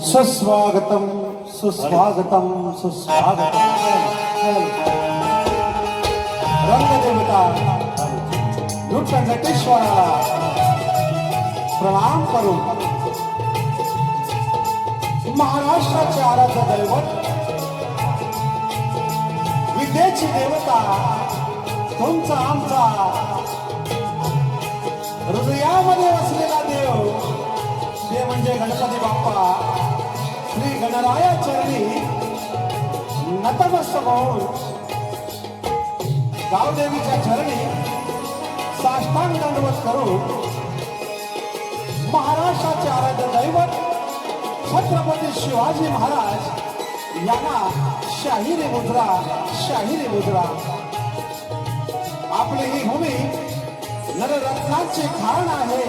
सुस्वागतम सुस्वागतम सुस्वागतम। रंगदेवता नृत्य नटेश्वराला प्रणाम करून महाराष्ट्राचे आराध्य दैवत विद्येची देवता तुमचा आमचा हृदयामध्ये वसलेला देव ते म्हणजे गणपती बाप्पा श्री गणराया चरणी नतमस्तक होऊन गावदेवीच्या चरणी साष्टांग दंडवत करून महाराष्ट्राचे आराध्य दैवत छत्रपती शिवाजी महाराज यांना शाहिरी मुद्रा आपली ही भूमी नररत्नाचे खाण आहे।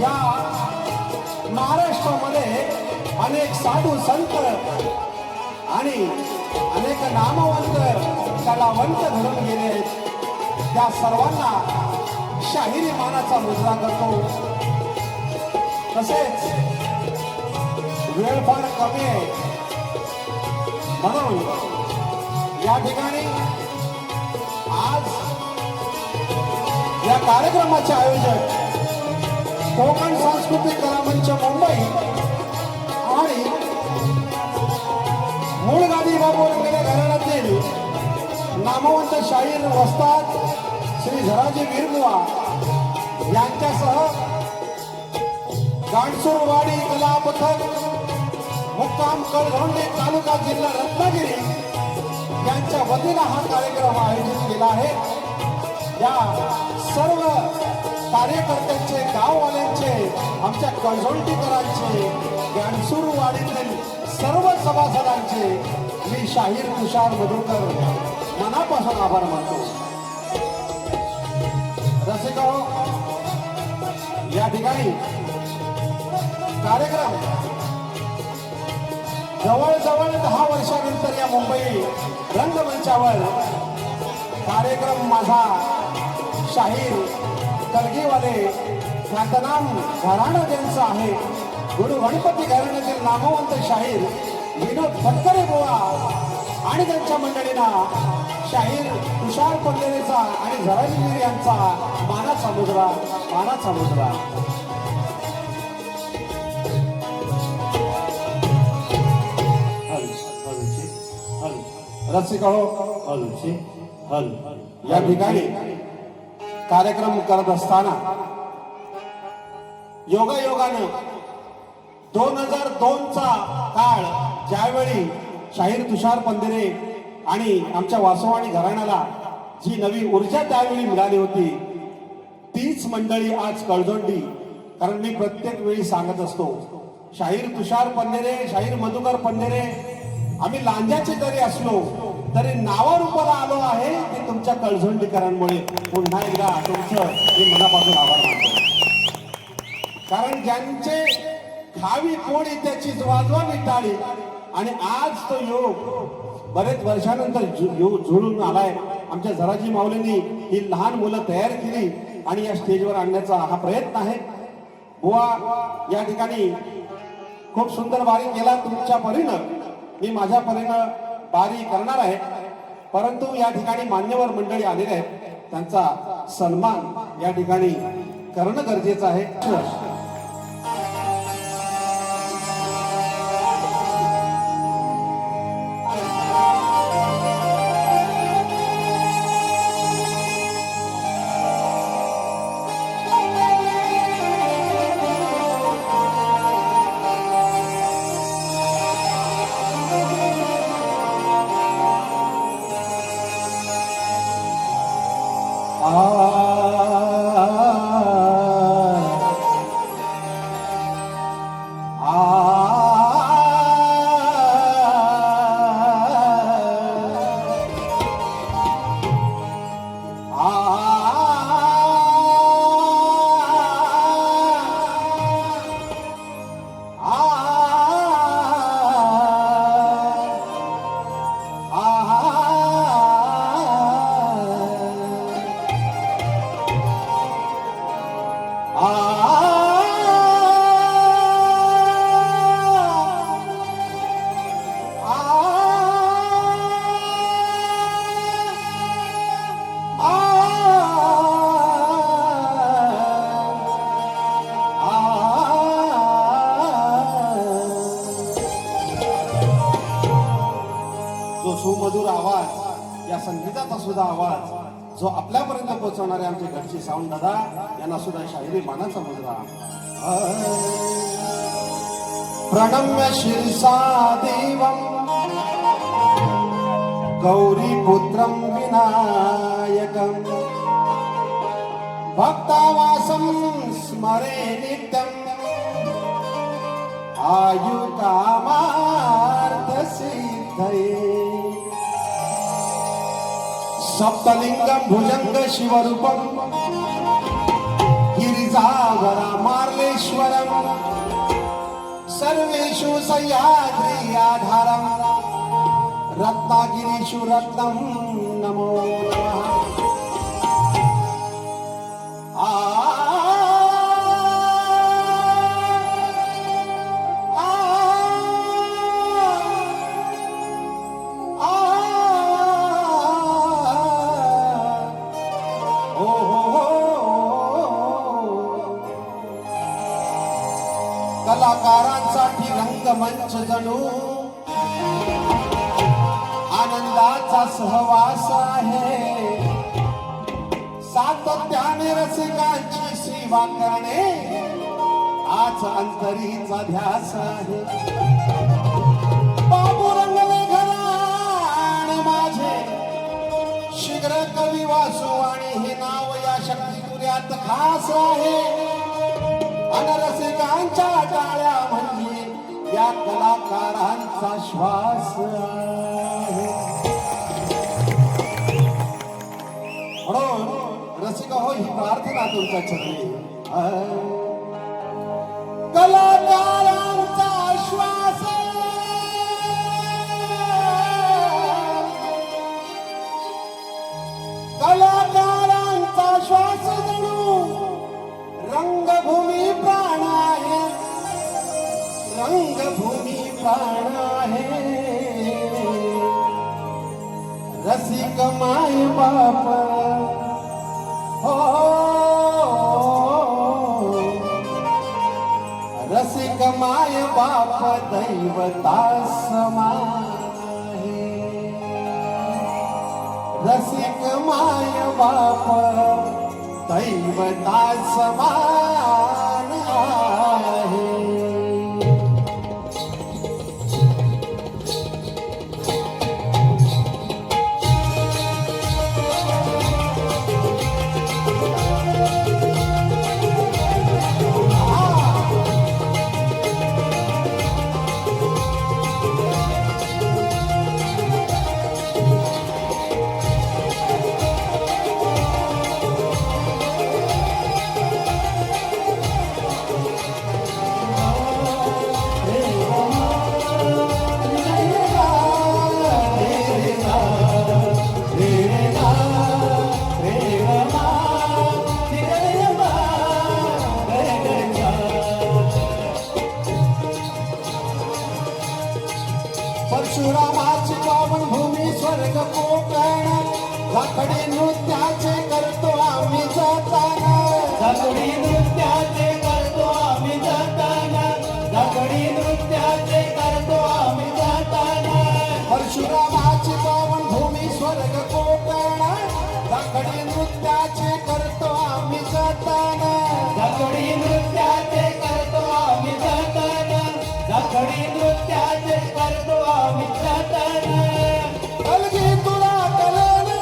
या महाराष्ट्रामध्ये अनेक साधू संत आणि अनेक नामवंत कलावंत घडून गेले आहेत। त्या सर्वांना शाहिरी मानाचा मुजरा करतो। तसेच वेळ फार कमी आहे म्हणून या ठिकाणी आज या कार्यक्रमाचे आयोजक कोकण सांस्कृतिक कला मंच मुंबई आणि मूळ गादी बाबू रंगले घराण्यातील नामवंत शाहीर वस्ताद श्री झराजी वीरबुवा यांच्यासह गाणसूरवाडी कला पथक मुक्काम कळघोंडे तालुका जिल्हा रत्नागिरी यांच्या वतीने हा कार्यक्रम आयोजित केला आहे। या सर्व कार्यकर्त्यांचे गाववाल्यांचे आमच्या कळझोंडीकरांचे गाणसूरवाडीतील सर्व सभासदांचे मी शाहीर तुषार मधुकर मनापासून आभार मानतो। रसिको या ठिकाणी कार्यक्रम जवळजवळ 10 वर्षानंतर या मुंबई रंगमंचावर कार्यक्रम माझा शाहीर कलगीवाले ख्यातनाम घराणं ज्यांचं आहे गुरु गणपती घराण्यातील नामवंत शाहीर विनोद फटकरे बुवा आणि त्यांच्या मंडळींना शाहीर तुषार पंढरेचा आणि झराजीवीर यांचा मानाचा मुजरा रसिका या ठिकाणी कार्यक्रम करत असताना योगायोगाने 2002चा काळ ज्यावेळी शाहीर तुषार पंधरे आणि आमच्या वासवाणी घराण्याला जी नवी ऊर्जा त्यावेळी मिळाली होती तीच मंडळी आज कळझोंडी। कारण मी प्रत्येक वेळी सांगत असतो शाहीर तुषार पंधरे शाहीर मधुकर पंधरे आम्ही लांजाचे जरी असलो तरी नावारूपाला आलो आहे की तुमच्या कळझोंडीकरांमुळे। पुन्हा एकदा तुमचं मी मनापासून आभार मानतो। कारण ज्यांचे खावी पोळी त्याची वाजवावी टाळी आणि आज तो योग बरेच वर्षानंतर जुळून आलाय। आमच्या झराजी माऊलींनी ही लहान मुलं तयार केली आणि या स्टेजवर आणण्याचा हा प्रयत्न आहे। बुवा या ठिकाणी खूप सुंदर बारी केला तुमच्या परीनं, मी माझ्या परीनं बारी करणार आहे। परंतु या ठिकाणी मान्यवर मंडळी आलेले आहेत त्यांचा सन्मान या ठिकाणी करणं गरजेचं आहे। या संगीताचा सुद्धा आवाज जो आपल्यापर्यंत पोहोचवणारे आमचे घरचे सावंत दादा यांना सुद्धा शाहिरी मानाचा मुजरा. प्रणम्य शिरसा देवं गौरीपुत्रं विनायकं भक्तावासं स्मरे नित्यं आयुकामार्थसिद्धये. सप्तलिंगं भुजंग शिवरूपं गिरिजावरा मार्लेश्वरं सर्वेषु सह्याद्रि आधारं रत्नागिरीषु रत्नं नमो नमः. कलाकारांसाठी रंगमंच जणू आनंदाचा सहवास आहे. सातत्याने रसिकांची सेवा करणे आज अंतरीचा ध्यास आहे. बाबू रंगले घराण माझे शीघ्र कवी वासू आणि हे नाव या शक्तिपुऱ्यात खास आहे. अनरसिकांच्या टाळ्या म्हणजे या कलाकारांचा श्वास आहे. म्हणून रसिक हो ही प्रार्थना तुमच्या चरणी. कलाकारांचा श्वास कलाकारांचा श्वास जणू रंगभूमी प्राण आहे. रंगभूमी प्राण आहे. रसिक माय बाप हो रसिक माय बाप दैवता समान आहे. रसिक माय बाप दैवता समान आहे. परशुरामाची पावनभूमी स्वर्ग कोकण लाकडी नृत्याचे करतो आम्ही जतन. लाकडी नृत्याचे करतो आम्ही जतन. लाकडी नृत्याचे करतो आम्ही जतन. परशुरामाची पावनभूमी स्वर्ग कोकण लाकडी नृत्याचे करतो आम्ही जतन. लाकडी नृत्याचे करतो आम्ही जतन. लाकडी नृत्याचे करतो आम्ही जतन. कलगी तुला कलने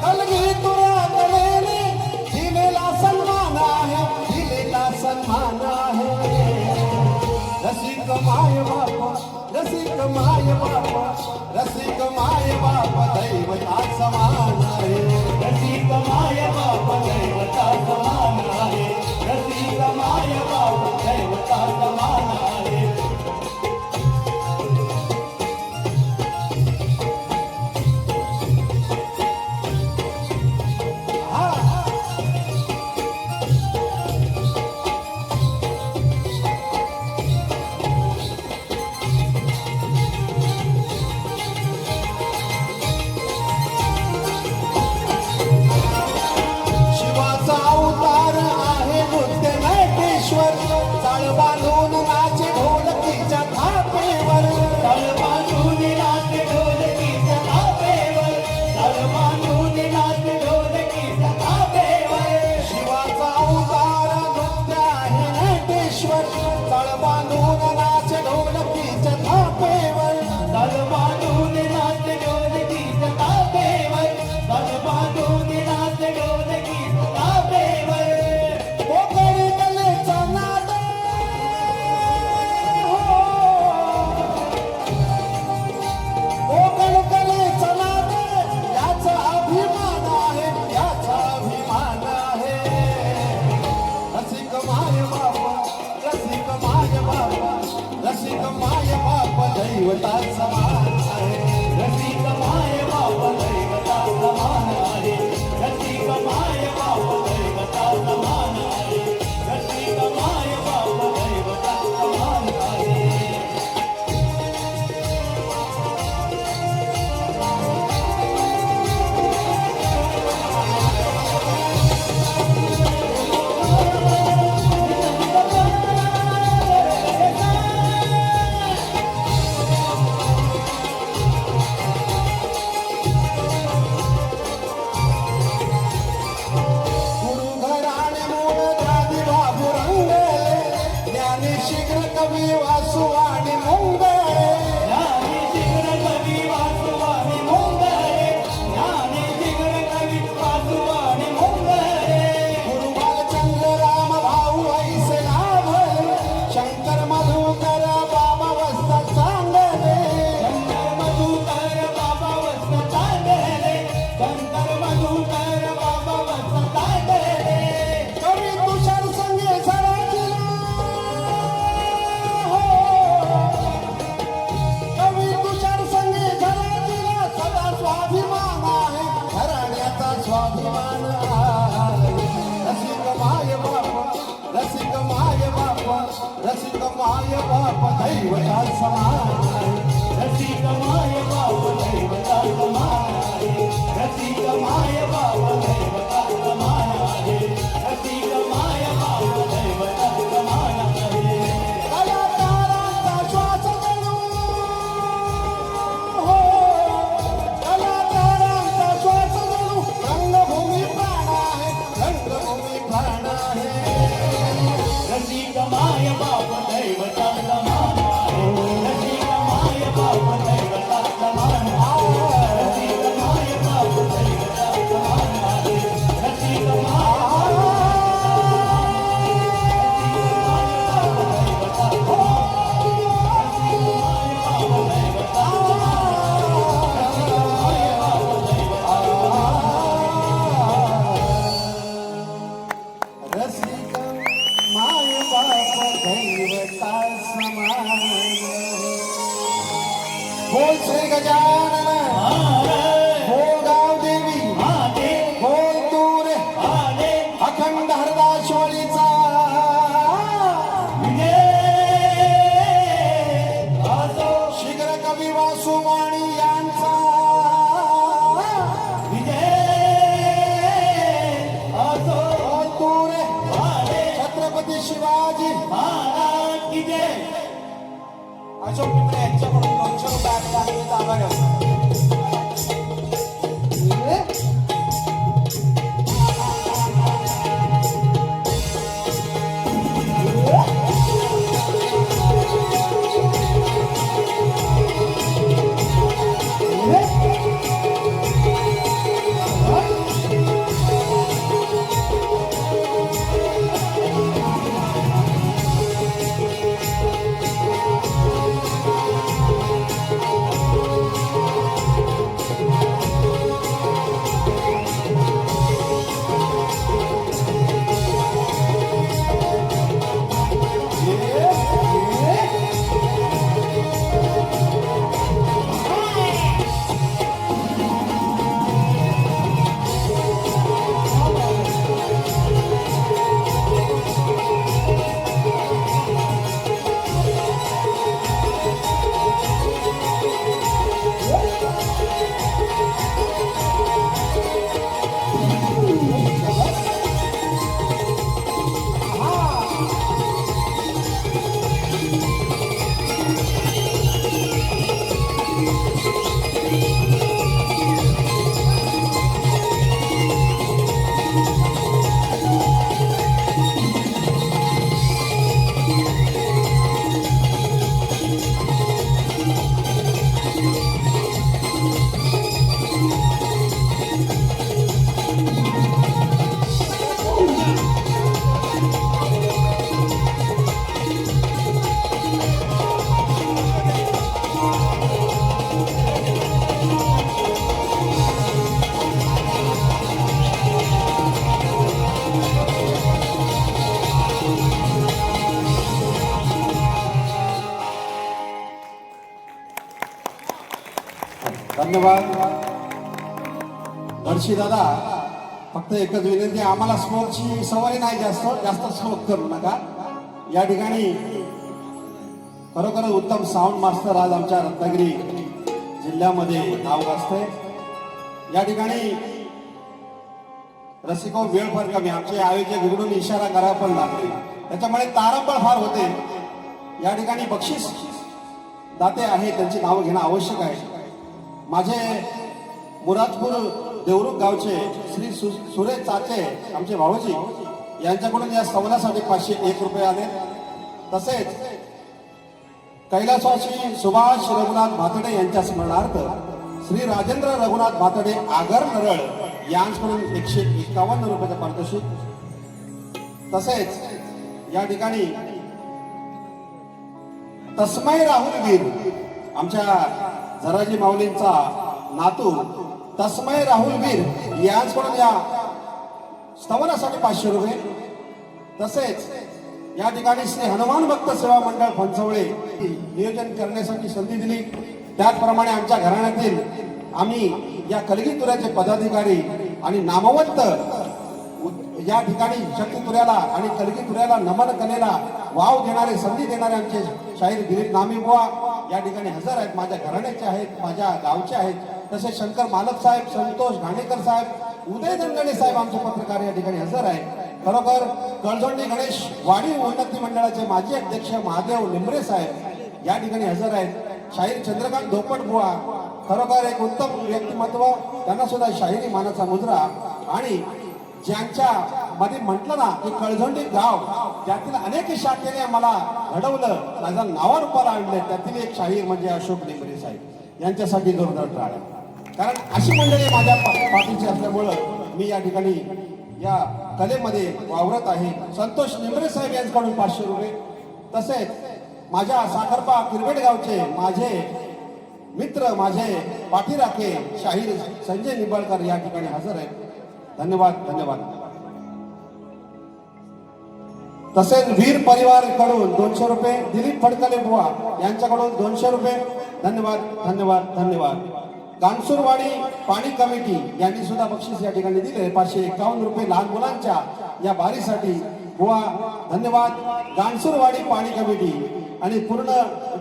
कलगी तुला कलने दिलेला सन्मान आहे. दिलेला सन्मान आहे. रसिक माय बाप रसिक माय बाप रसिक माय बाप दैवता समान आहे. रसिक माय बाप दैवता समान आहे. रसिक माय बाप दैवता समान आहे. माय बाप दैवता समान रसिक माय बाप दैवता समान आहे रसिक माय बाप दैवता समान आहे रसिक माय बाप दैवता समान आहे कलाकारांचा श्वास जणू हो कलाकारांचा श्वास जणू रंगभूमी प्राण आहे रंगभूमी प्राण आहे रसिक माय बाप दैवता समान आहे रसिक माय बाप दैवता समान आहे रसिक माय बाप दैवता समान आहे रसिक माय रसिक माय बाप दैवता समान बोल श्री गजानन बोल गाव देवी बोल तूर अखंड हरदाशवाडीचा शीघ्र कवी वासुवाणी यांचा बोल तूर छत्रपती शिवाजी अशोक पिंपळे यांच्याकडून 200 रुपये आम्ही ताबा घेऊ धन्यवाद दर्शी दादा. फक्त एकच विनंती, आम्हाला स्मोकची सवय नाही, जास्त स्मोक करू नका. या ठिकाणी खरोखर उत्तम साऊंड मास्टर आज आमच्या रत्नागिरी जिल्ह्यामध्ये नाव गाजतंय. या ठिकाणी रसिको वेळ फार कमी, आमचे आयोजक इकडून इशारा करा पण लागते, त्याच्यामुळे तारंबळ फार होते. या ठिकाणी बक्षीस दाते आहेत, त्यांची नावं घेणं आवश्यक आहे. माझे मुरादपूर देवरुख गावचे श्री सुरेश चाचे आमचे भाऊजी यांच्याकडून या सवनासाठी 501 रुपये आले. तसेच कैलासवासी सुभाष रघुनाथ भातडे यांच्या स्मरणार्थ श्री राजेंद्र रघुनाथ भातडे आगर नरळ यांच्याकडून 151 रुपयाचं पारितोषिक. तसेच या ठिकाणी तस्मै राहुल वीर आमच्या झराजी माऊलींचा नातू तस्मै राहुल वीर यांच्याकडून या स्तवनासाठी 500 रुपये. तसेच या ठिकाणी श्री हनुमान भक्त सेवा मंडळ फणसवळे नियोजन करण्यासाठी संधी दिली. त्याचप्रमाणे आमच्या घराण्यातील आम्ही या कलगीतुऱ्याचे पदाधिकारी आणि नामवंत या ठिकाणी शक्तितुऱ्याला आणि कलगीतुऱ्याला नमन कलेला वाव देणारे, संधी देणारे आमचे शाहीर दिलीप नामी बुवा या ठिकाणी हजर आहेत. माझ्या घराण्याचे आहेत, माझ्या गावचे आहेत. तसेच शंकर मालक साहेब, संतोष घाणेकर साहेब, उदय दणगणे साहेब आमचे पत्रकार या ठिकाणी हजर आहे. खरोखर कळझोंडी गणेश वाडी उन्नती मंडळाचे माजी अध्यक्ष महादेव निंबरे साहेब या ठिकाणी हजर आहेत. शाहीर चंद्रकांत धोपट बुवा, खरोखर एक उत्तम व्यक्तिमत्व, त्यांना सुद्धा शाहिरी मानाचा मुजरा. आणि ज्यांच्या मध्ये म्हटलं ना की कळझोंडी गाव त्यातील अनेक शाखेने मला घडवलं, माझ्या नावारूपाला आणले, त्यातील एक शाहीर म्हणजे अशोक निंबरे साहेब. यांच्यासाठी जोरदार टाळ्या, कारण अशी मंडळी माझ्या पाठीची असल्यामुळं मी या ठिकाणी या कलेमध्ये वावरत आहे. संतोष निंबरे साहेब यांच्याकडून 500 रुपये. तसेच माझ्या साखरपा किरगड गावचे माझे मित्र, माझे पाठीराखे शाहीर संजय निंबाळकर या ठिकाणी हजर आहेत. धन्यवाद धन्यवाद. तसेच वीर परिवार कडून 200 रुपये, दिलीप फडकले बुवा यांच्याकडून 200 रुपये. धन्यवाद धन्यवाद धन्यवाद. गानसूरवाडी पाणी कमिटी यांनी सुद्धा बक्षीस या ठिकाणी दिले 551 रुपये लहान मुलांच्या या बारीसाठी. बुवा धन्यवाद. गानसूरवाडी पाणी कमिटी आणि पूर्ण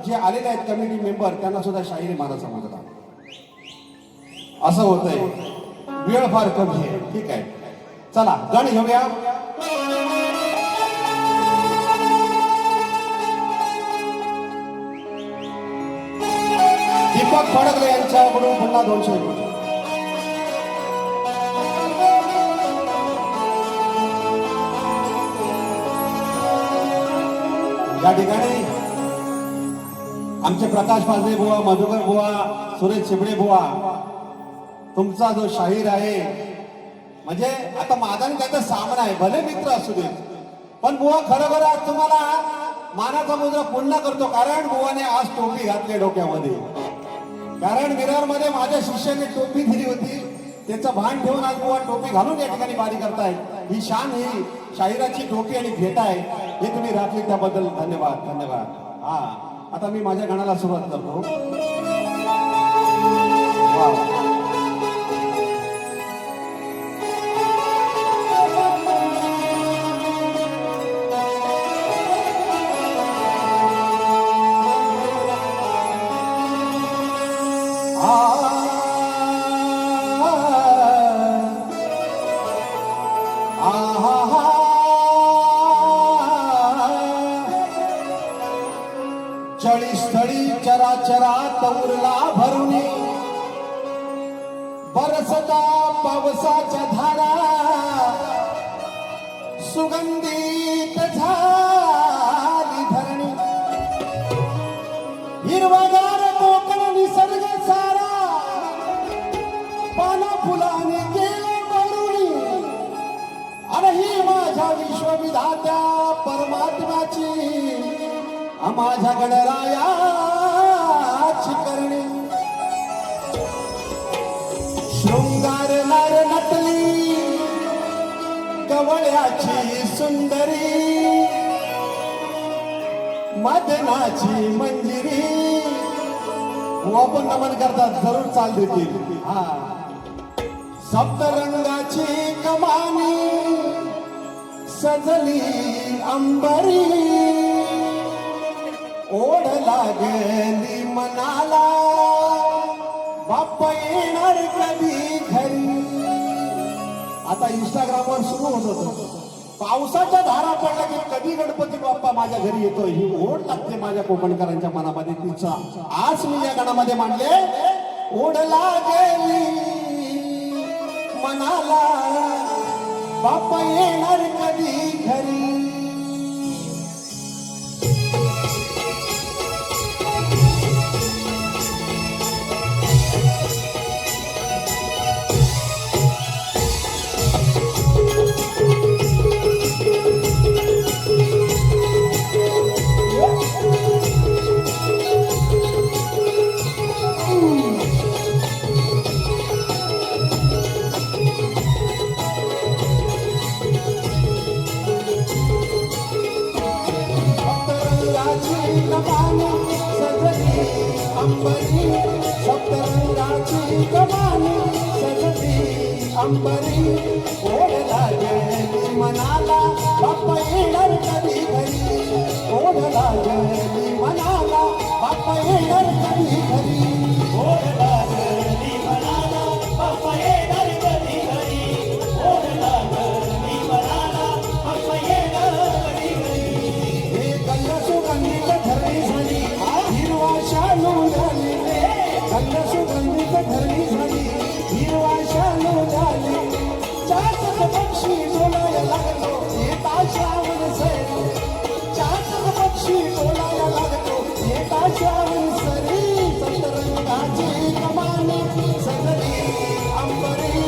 जे आलेले आहेत कमिटी मेंबर त्यांना सुद्धा शाहिरी मानाचा मुजरा. असं होतंय, वेळ फार कमी आहे. ठीक आहे, चला गण घेऊया. दीपक फडकले यांच्याकडून पुन्हा 200 रुपये. या ठिकाणी आमचे प्रकाश पाजरे बुवा, मधुकर बुवा, सुरेश चिबडे बुवा, तुमचा जो शाहीर आहे, म्हणजे आता माझा आणि त्याचा सामना आहे, भले मित्र असू दे, पण बुवा खरोखर आज तुम्हाला मानाचा मुजरा पुन्हा करतो, कारण बुवाने आज टोपी घातली डोक्यामध्ये. कारण मिररमध्ये माझ्या शिष्याने टोपी दिली होती, त्याचं भान ठेवून आज बुवा टोपी घालून या ठिकाणी बारी करतायत. ही शान, ही शाहिराची टोपी आणि भेट आहे, हे तुम्ही राखली त्याबद्दल धन्यवाद धन्यवाद. हा, आता मी माझ्या गाण्याला सुरुवात करतो. वा चळी स्थळी चराचरात उरला भरुनी, बरसता पावसाच्या धारा, सुगंधित झाली धरणी, हिरवागार कोकण निसर्ग सारा, पाना फुलाने गेले बरुणी. आणि ही माझ्या विश्वविधात्या परमात्म्याची, माझ्या गणरायाची करणी. शृंगार नार नटली कवळ्याची सुंदरी, मदनाची मंजिरी. आपण नमन करतात, जरूर चाल देतील. हा, सप्तरंगाची कमानी सजली अंबरी, ओढ लागली मनाला, बाप्पा येणार कधी घरी. आता इंस्टाग्रामवर सुरू होत होतं, पावसाच्या धारा पडल्या की कधी गणपती बाप्पा माझ्या घरी येतोय, ही ओढ लागते माझ्या कोकणकरांच्या मनामध्ये. तिचा आज मी या गाण्यामध्ये मांडले, ओढ लागली मनाला, बाप्पा येणार कधी घरी. सप्तरंगाची कमानी सजली अंबरी, ओढ लागली मनाला, बाप्पा येणार कधी घरी. येणार कधी घरी ओढ लागली मनाला बाप्पा येणार कधी घरी ओढ लागली मनाला बाप्पा येणार कधी घरी हे गंगा सुगंधित धरणी झाली हिरवा शालू झाली गंगा सुगंधित धरणी झाली हिरवा शालू झाली चातक पक्षी डोलायला लागलो येता श्रावण सरी चातक पक्षी डोलायला लागलो येता श्रावण सरी सतरंगाची कमानी सगळी अंबरी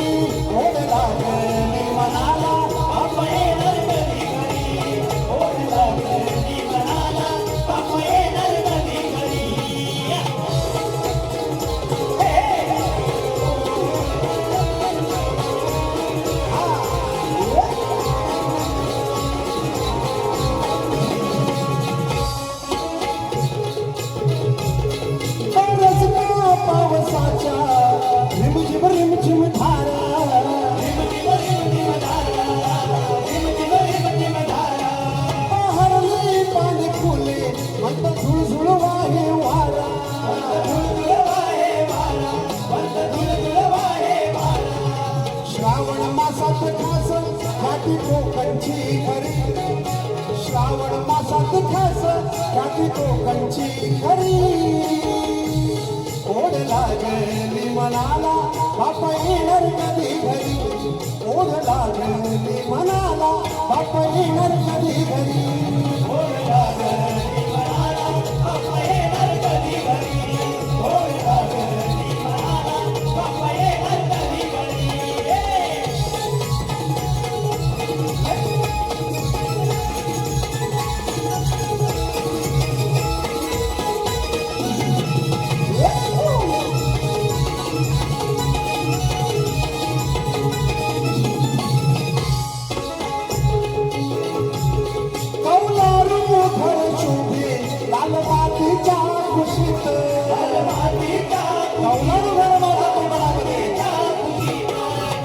ओढ लागली मनाला बाप्पा येणार कधी घरी ओढ लागली मनाला बाप्पा येणार कधी घरी बरसता पावसाच्या रिमझिम रिमझिम धारा हरली पाणी फुले म्हणत झुळझुळ वाहे वारा श्रावण मासात खास घाटी कोकणची खरी श्रावण मासात खास घाटी कोकणची खरी ओढ लागली मनाला बापा येणार कधी घरी ओढ लागली मनाला बापा येणार कधी घरी ओढ लागली मनाला बाप्पा येणार कधी घरी ओढ लागली मनाला बाप्पा येणार कधी घरी कौलारू घर शोभे लाल मातीच्या कुशीत कौलारू घर माझं कोकणामध्ये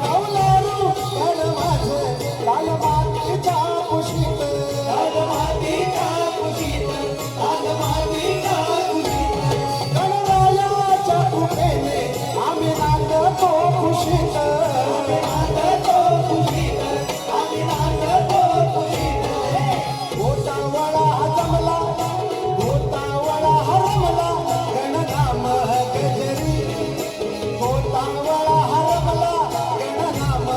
कौलारू घर माझं लाल मातीच्या कुशीत गणरायाच्या कृपेने आम्ही नांदतो खुशीत गोतावळा जमला गोतावळा हरमला गणनाम गजरी गोतावळा हरमला गणनाम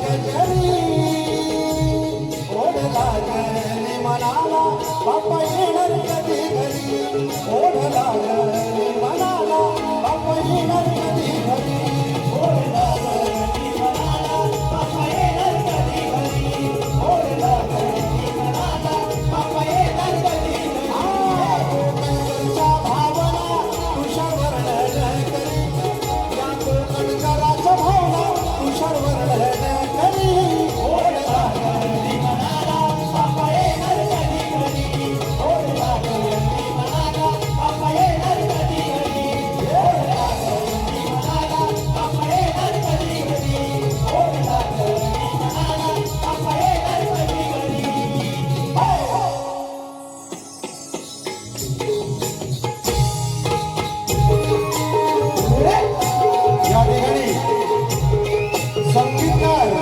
गजरी ओढ लागली मनाला बाप्पा येणार कधी घरी ओढ लागली मनाला बाप्पा येणार कधी घरी ओढ लागली मनाला बाप्पा येणार कधी घरी ओढ लागली मनाला बाप्पा येणार कधी घरी कोकणच्या भावना तुषार वर्णन करी या कोकणकराच्या भावना तुषार वर्णन करी ओढ लागली मनाला बाप्पा येणार कधी घरी ओढ लागली मनाला बाप्पा येणार कधी घरी ओढ लागली मनाला बाप्पा येणार कधी घरी ओढ लागली मनाला बाप्पा येणार कधी घरी या ठिकाणी संगीतकार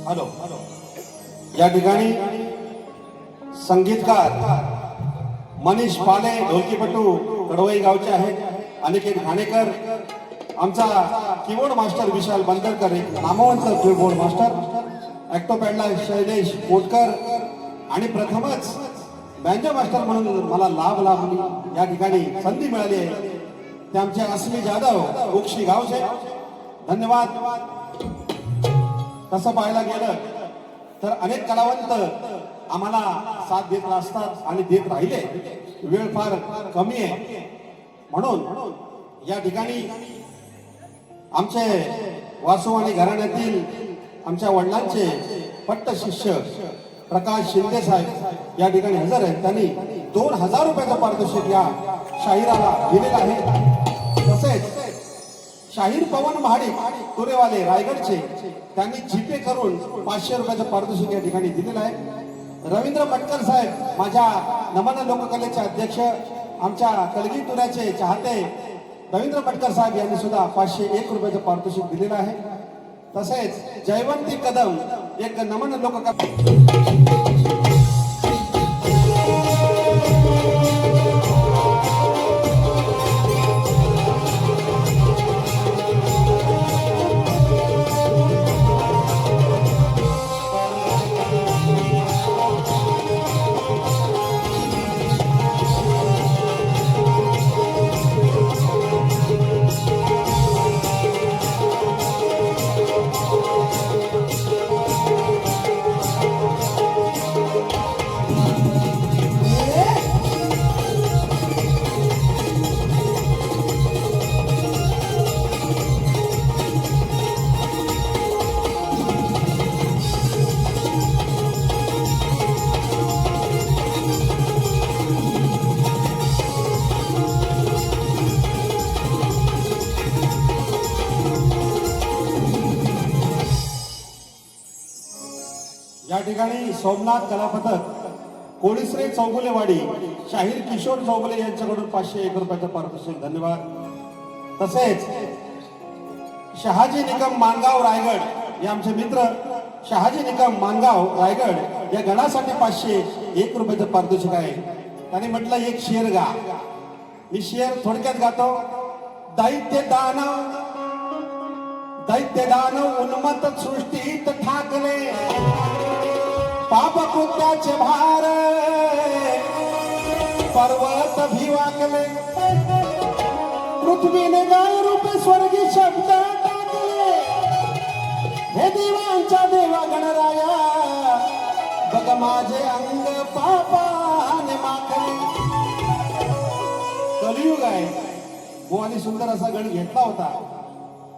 हॅलो या ठिकाणी संगीतकार मनीष पाले ढोलकीपटू कडवई गावचे आहेत. अनिकेत घाणेकर आमचा कीबोर्ड मास्टर विशाल बंदरकर एक नामवंत कीबोर्ड मास्टर ऍक्टोपॅडला शैलेश कोटकर आणि प्रथमच बँजो मास्टर म्हणून मला लाभ या ठिकाणी संधी मिळाली आहे ते आमचे अस्मी जाधव उक्षी गावचे धन्यवाद. तसं पाहायला गेलं तर अनेक कलावंत आम्हाला साथ देत असतात आणि देत राहिले. वेळ फार कमी आहे म्हणून या ठिकाणी आमचे वासुवाणी घराण्यातील आमच्या वडिलांचे पट्ट शिष्य प्रकाश शिंदे साहेब या ठिकाणी हजर आहेत. त्यांनी 2000 रुपयाचं पारितोषिक या शाहिराला दिलेलं आहे. तसेच शाहीर पवन महाडिक तुरेवाले रायगडचे त्यांनी जीपे करून 500 रुपयाचं पारितोषिक या ठिकाणी दिलेलं आहे. रवींद्र मटकर साहेब माझ्या नमन लोककलेचे अध्यक्ष आमच्या कलगी तुऱ्याचे चाहते रवींद्र मटकर साहेब यांनी सुद्धा 501 रुपयाचं पारितोषिक दिलेलं आहे. तसेच जयवंती कदम एक नमन लोककला या ठिकाणी सोमनाथ कलापथक कोळीसरे चौगुलेवाडी शाहीर किशोर चौगुले यांच्याकडून 501 रुपयाचं पारितोषिक धन्यवाद. तसेच शहाजी निकम मानगाव रायगड हे आमचे मित्र शहाजी निकम मानगाव रायगड या गणासाठी 501 रुपयाचं पारितोषिक आहे. त्यांनी म्हटलं एक शेर गा. मी शेर थोडक्यात गातो. दैत्य दानव उन्मत्त सृष्टीत ठाकले पाप कृत्याचे भार पर्वत भिवाकले पृथ्वीने गाय रूपे स्वर्गी शब्द टाकले हे देवांच्या देवा गणराया बघ माझे अंग पापाने माखले. कलियुग आहे. गोवानी सुंदर असा गण घेतला होता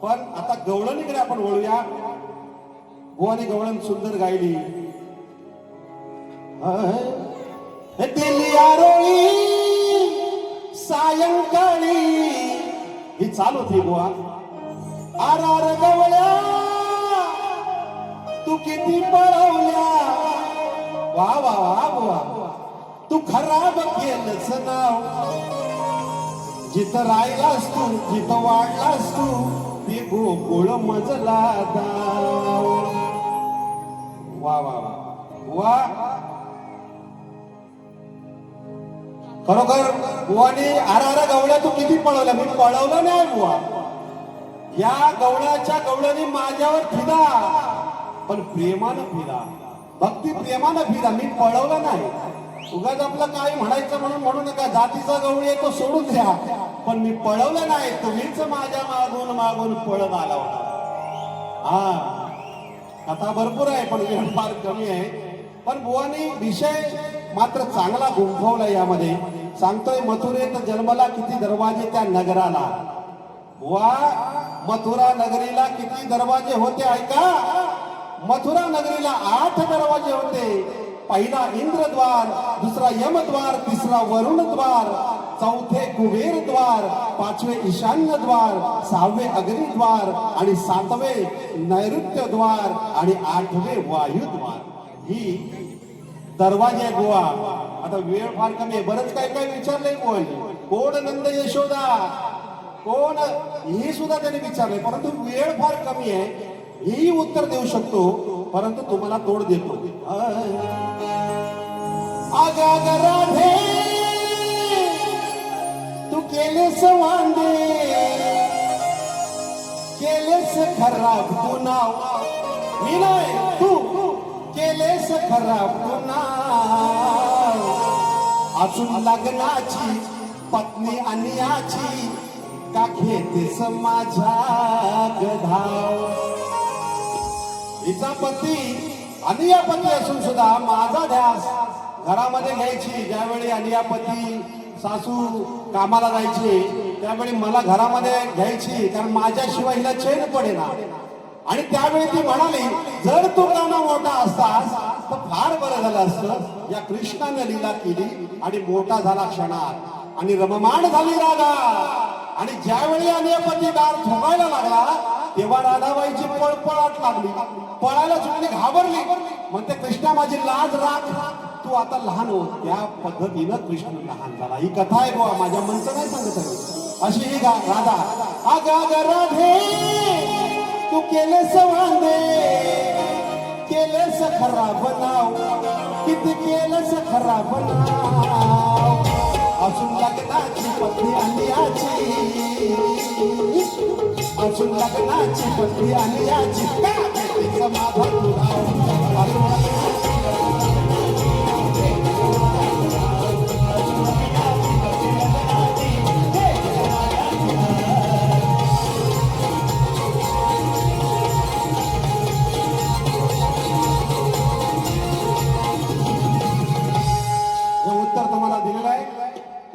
पण आता गवळणीकडे आपण वळूया. गोवानी गवळण सुंदर गायली. दिली आरोळी सायंकाळी ही चालू होती बुवा. आर आर गवळ्या तू किती पळवल्या वा वा वा बुवा तू खराब केलंच नाव. जिथं राहिलास तू जिथं वाढलास तू ती गोकुळ मजला दाव. वा वा वा वा. खरोखर बुवानी आरा गवळ्या तू किती पळवल्या. मी पळवलं नाही बुवा. या गवळ्याच्या गवळ्याने माझ्यावर फिदा पण प्रेमानं फिदा भक्ती प्रेमानं फिदा. मी पळवलं नाही. उगाच आपलं काय म्हणायचं म्हणू नका. जातीचा गवळी आहे तो सोडून द्या पण मी पळवलं नाही. तुम्हीच माझ्या मागून मागून पळत आला होता. हा कथा भरपूर आहे पण वेळ फार कमी आहे. पण बुवानी विषय मात्र चांगला गुंफवला. यामध्ये सांगतोय मथुरेत जन्मला किती दरवाजे त्या नगराला. बुवा मथुरा नगरीला किती दरवाजे होते ऐका. मथुरा नगरीला 8 दरवाजे होते. पहिला इंद्रद्वार दुसरा यमद्वार तिसरा वरुणद्वार चौथे कुबेरद्वार पाचवे ईशान्यद्वार 6वे अग्निद्वार आणि 7वे नैऋत्यद्वार आणि 8वे वायुद्वार. ही दरवाजे आहेत बुवा. आता वेळ फार कमी आहे. बरंच काय काय विचारलंय बुवानी. कोण नंद यशोदा कोण हे सुद्धा त्यांनी विचारलंय परंतु वेळ फार कमी आहे. हेही उत्तर देऊ शकतो परंतु तुम्हाला तोड देतो. आगाग राधे तू केलेस वांदे केलेस खराब तू नाव मी नाही तू केलेस खरा पुन्हा अजून लग्नाची पत्नी अन्याची का घेतेस माझ्या गधाव हिचा पती अनिया पती असून सुद्धा माझा ध्यास घरामध्ये घ्यायची. ज्यावेळी अनिया पती सासू कामाला जायची त्यावेळी मला घरामध्ये घ्यायची कारण माझ्याशिवाय हिला चैन पडेना. आणि त्यावेळी ती म्हणाली जर तू गाणं मोठा असतास तर फार बरं झालं असतं. या कृष्णाने लीला केली आणि मोठा झाला क्षणात आणि रममाण झाली राधा. आणि ज्यावेळी अनियपती दार ठोकायला लागला तेव्हा राधाबाईची पळपळाट लागली. पळायला सुटली घाबरली. म्हणते कृष्णा माझी लाज राख तू आता लहान हो. त्या पद्धतीनं कृष्ण लहान झाला. ही कथा आहे बुवा माझ्या मनचं नाही सांगत आहे. अशी ही राधा अग राधे तू केलेस वांदे केलेस खराब नाव किती केलेस खराब नाव असून लग्नाची पत्नी अन्याची असून लग्नाची पत्नी अन्याची का घेतेस माझा नाव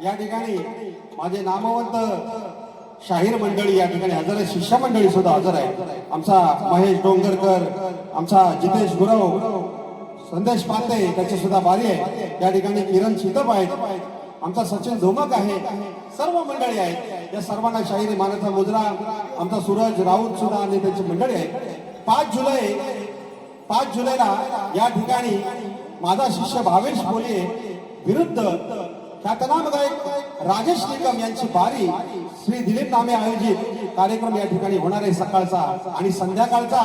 या ठिकाणी माझे नामवंत शाहीर मंडळी या ठिकाणी हजर आहे. शिष्य मंडळी सुद्धा हजर आहे. आमचा महेश डोंगरकर आमचा जितेश गुरव संदेश पाते त्याची सुद्धा बारी आहे. या ठिकाणी किरण शितप आहेत. आमचा सचिन धोमक आहे. सर्व मंडळी आहेत. या सर्वांना शाहिरी मानाचा मुजरा आमचा सूरज राऊत सुद्धा आणि त्यांची मंडळी आहे. 5 जुलैला या ठिकाणी माझा शिष्य भावेश बोले विरुद्ध ख्यातनाम गायक राजेश निकम यांची बारी श्री दिलीप नामे आयोजित कार्यक्रम या ठिकाणी होणार आहे सकाळचा आणि संध्याकाळचा.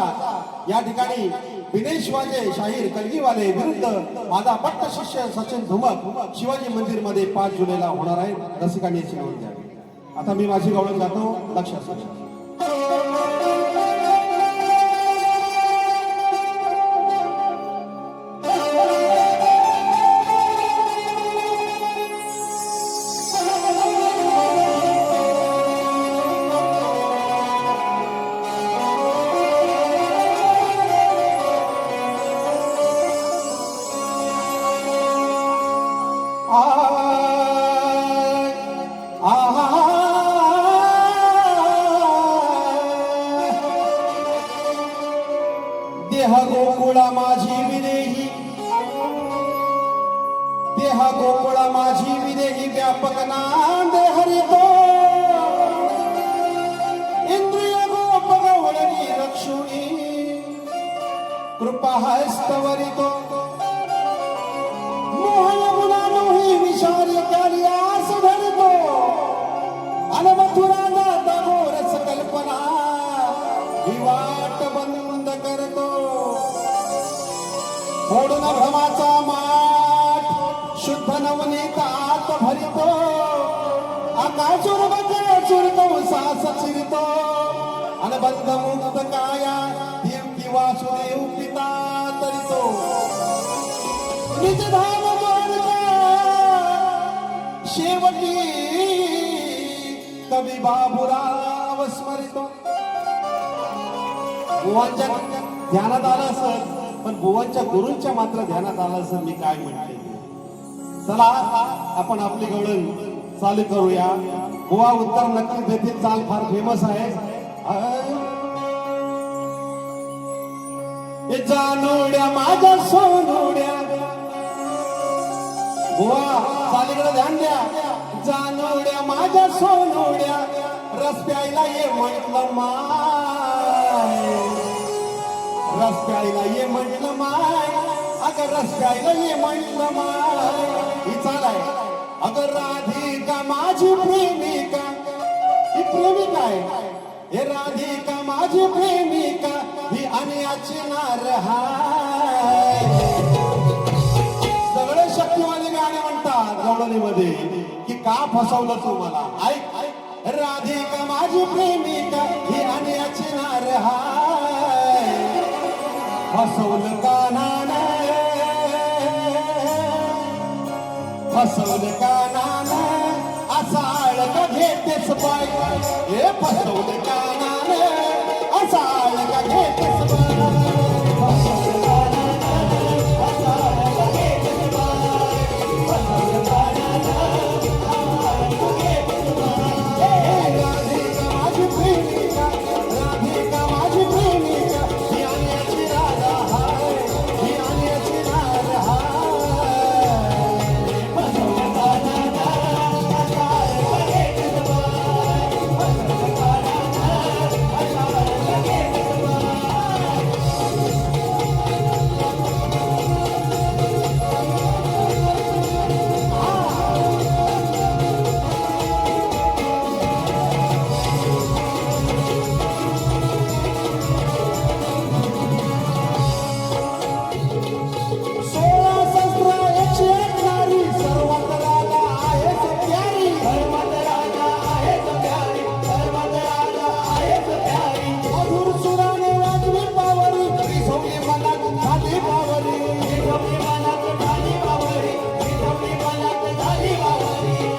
या ठिकाणी विनेश वाजे शाहीर कलगीवाले विरुद्ध माझा पट्ट शिष्य सचिन धुमक शिवाजी मंदिर मध्ये 5 जुलैला होणार आहे. रसिकांनी याची नोंद घ्यावी. आता मी माझी गवळण जातो. लक्षात देह गोकुळा माझी विदेही देह गोकुळा माझी विदेही व्यापक नांदे हरितो इंद्रिय गोप गवळणी रक्षुणी कृपा हस्तवरितो मोहन गुणा मोही विशारी कार्यास धरतो अनमथुरा नाता गोरस कल्पना ही वाट बंद करतो. फोडून भ्रमाचा माठ शुद्ध नवनीतात भरितो आकाशुर बकासुरतो सास चिरतो अनबंध मुक्त काया देव वासुदेव पिता तरितो निज धाम शेवटी कवी बाबुराव स्मरितो. बुवांच्या ध्यानात आलं असं पण बुवांच्या गुरूंच्या मात्र ध्यानात आलं असं मी काय म्हणते. चला आपण आपली गवळण चालू करूया. बुवा उत्तर नक्की देतील. चाल फार फेमस आहे. जानोड्या माझ्या सोनोड्या बुवा चालीकडे ध्यान द्या. जानोड्या माझ्या सोनोड्या रस प्यायला ये म्हटलं माय रस प्यायला ये म्हटलं माय अगं रस प्यायला ये म्हटलं माय. ही चाल आहे. अगं राधिका माझी प्रेमिका ही प्रेमिका आहे. हे राधिका माझी प्रेमिका ही अन्याची नार हाय. सगळे शक्तिवादी गाणे म्हणतात गवळणीमध्ये की का फसवलं तू मला. ऐक राधिका माझी प्रेमिका ही अन्याची नार हाय. फसवलं का नाना घेतेस बाय हे फसवलं कानाने असा आळ का घेतेस बाय राधिका माझी प्रेमिका राधिका माझी प्रेमिका ही आणण्याची राधा हाय ही आणण्याची राधा हाय सोळा शस्त्र एकशे एक नारी सर्वात राजा आहेस प्यारी मधुर सुराने वाजवी पावरी रिझवली मनात झाली पावरी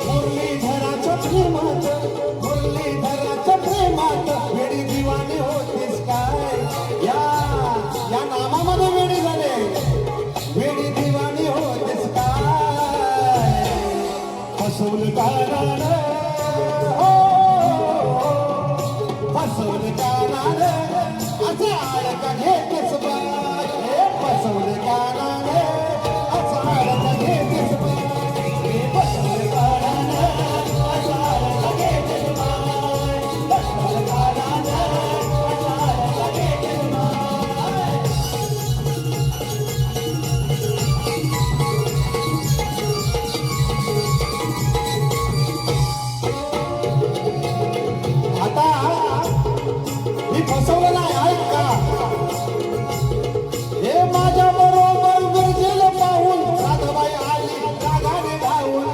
मुरलीधराच्या प्रेमात मुरलीधराच्या प्रेमात वेडी दिवाणी होतीस काय या नामामध्ये वेडी झाले वेडी दिवाणी होतेस काय फसवलं कानानं हो फसवलं कानानं असं आळ का घेतेस बाय हे फसवलं कानानं असं आळ का घेतेस बाय हे फसवलं कानानं असं आळ का घेतेस बाय फसवलं कानानं असं आळ का घेतेस बाय आता मी फसवलं नाही ऐक का हे माझ्या बरोबर गरजेल पाहून राधाबाई आली रागाने धावून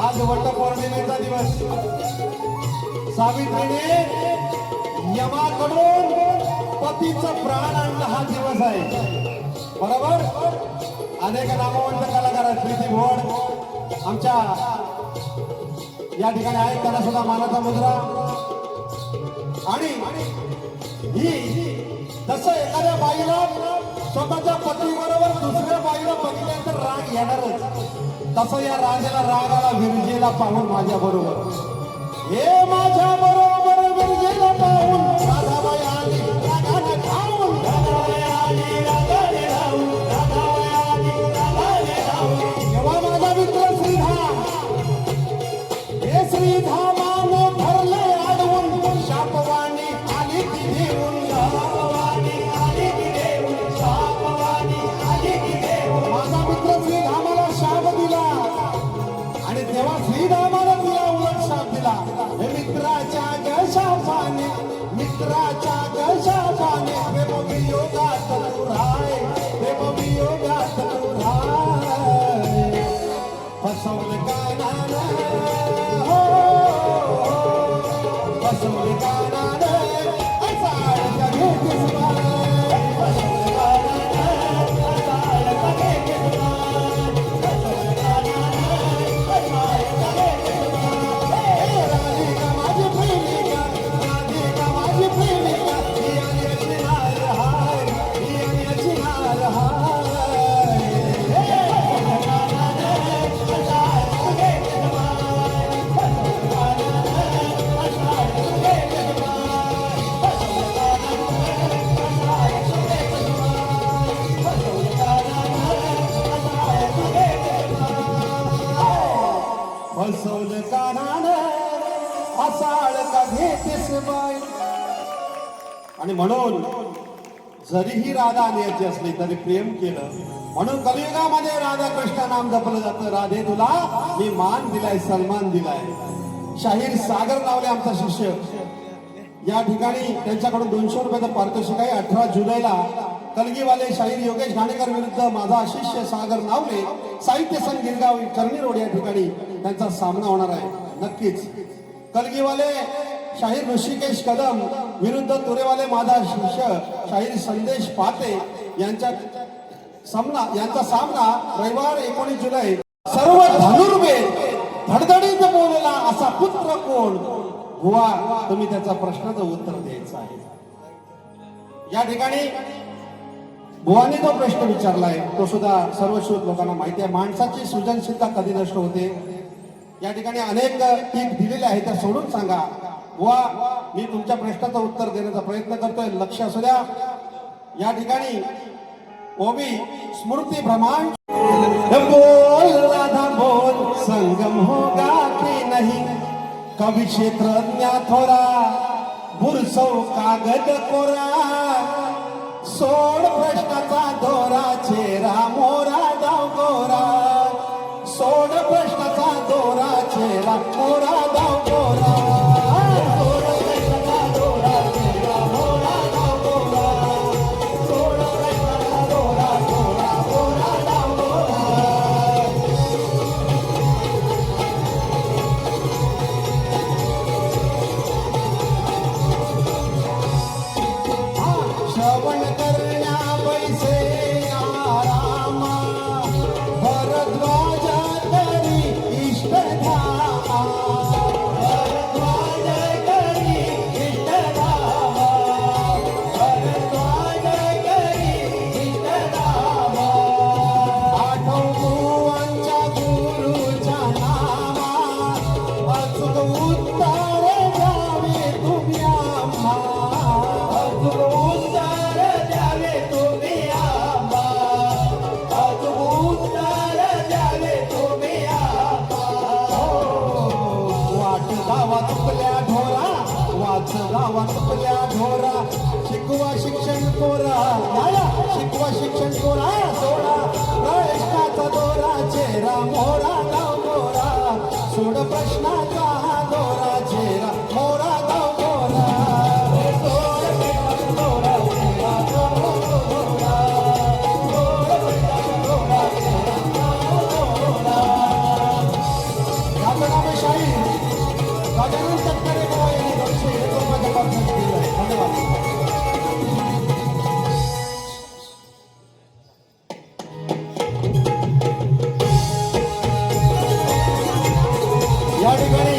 आज वटपौर्णिमेचा दिवस सावित्रीने यमाकडून पतीचं प्राण आणलं हा दिवस आहे बरोबर अनेक नामवंत कलाकार आहेत प्रीती भोड आमच्या या ठिकाणी आहेत त्यांना सुद्धा मानाचा मुद्रा आणि ही जसं एखाद्या बाईला स्वतःच्या पतीबरोबर दुसऱ्या बाईला बघितल्यानंतर राग येणारच तसं या राजाला राग आला विरजेला पाहून माझ्या बरोबर हे माझ्या बरोबर विरजेला पाहून राधाबाई आली रागाने धावून तेव्हा माझा मित्र श्रीधाम हे श्रीधामाने धरले अडवून शापवाणी आली ती देऊन माझा मित्र श्रीधामाला शाप दिला आणि तेव्हा श्रीधामाला तिला उलट शाप दिला हे मित्राच्या गशापाने मित्राच्या गशापाने प्रेमवियोगात तू राय प्रेमवियोगात तू राय फसवलं कानानं हो फसवलं कानानं असा आळका घेतेस बाय फसवलं कानानं असा आळका घेतेस बाय फसवलं कानानं असा आळका घेतेस बाय राधिका माझी प्रेमिका राधिका माझी प्रेमिका ही आणण्याची नार हाय ही आणण्याची नार हाय फसवलं कानानं असाळ का घेतेस बाय आणि म्हणून जरीही राधा आणायची असली तरी प्रेम केलं म्हणून कलियुगामध्ये राधा कृष्ण नाम जपलं जातं राधे तुला मी मान दिलाय सन्मान दिलाय शाहीर सागर नावले आमचा शिष्य या ठिकाणी त्यांच्याकडून 200 रुपयाचं पारितोषिक आहे 18 जुलैला कलगीवाले शाहीर योगेश घाणेकर विरुद्ध माझा शिष्य सागर नावले साहित्य संघ गिरगाव करणी रोड या ठिकाणी त्यांचा सामना होणार आहे नक्कीच कलगीवाले शाहीर ऋषिकेश कदम विरुद्ध तुरेवाले माझा शिष्य शाहीर संदेश पाते यांच्या सामना यांचा सामना रविवार 19 जुलै. सर्व धनुर्वेद धडधडीत बोलला असा पुत्र कोण? बुवा, तुम्ही त्याचा प्रश्नाचं उत्तर द्यायचं आहे. या ठिकाणी बुवाने जो प्रश्न विचारलाय तो सुद्धा सर्वश्रुत लोकांना माहिती आहे. माणसाची सृजनशीलता कधी नष्ट होते? या ठिकाणी अनेक टीप दिलेले आहेत, त्या सोडून सांगा. बुवा, मी तुमच्या प्रश्नाचं उत्तर देण्याचा प्रयत्न करतोय, लक्ष असू द्या. या ठिकाणी ओबी स्मृती ब्रह्मांड बोल राधा बोल, संगम होगा की नहीं? कवि क्षेत्रज्ञ थोरा, बुरसव कागद कोरा, सोड प्रश्नाचा दोरा, चेहरा मोरा गाव गोरा. सोड प्रश्नाचा दोरा, चेहरा मोरा गाव गोरा. सोड प्रश्नाचा दोरा, चेहरा मोरा गाव गोरा. सोड प्रश्नाचा दोरा, चेहरा मोरा गाव गोरा. श्रवण करण्या पैसे आरामा, भरद्वाज तरी इष्टधामा. भरद्वाज तरी इष्टधामा. भरद्वाज तरी इष्टधामा. आठव गुरुवांच्या गुरुच्या नामा, अचूक उत्तर द्यावे तुम्ही आम्हा. अचूक उत्तर द्यावे तुम्ही आम्हा. अचूक उत्तर द्यावे तुम्ही आम्हा. वाट गावा तुपल्या ढोरा, वाच गावा तुपल्या ढोरा. शिकवा शिक्षण कोरा, याया शिकवा शिक्षण कोरा. सोडा प्रश्नाचा दोरा, चेहरा मोरा गाव गोरा. सोड प्रश्नाचा हा दोरा, चेहरा मोरा गाव गोरा. सोड प्रश्नाचा दोरा, चेहरा गाव गोरा. सोड प्रश्नाचा दोरा, चेहरा गाव गोरा. माझं नाव आहे शाहीर गजानन तटकरे बुवा यांनी 200 रुपयाच्या पार्सल दिलं आहे. धन्यवाद. या ठिकाणी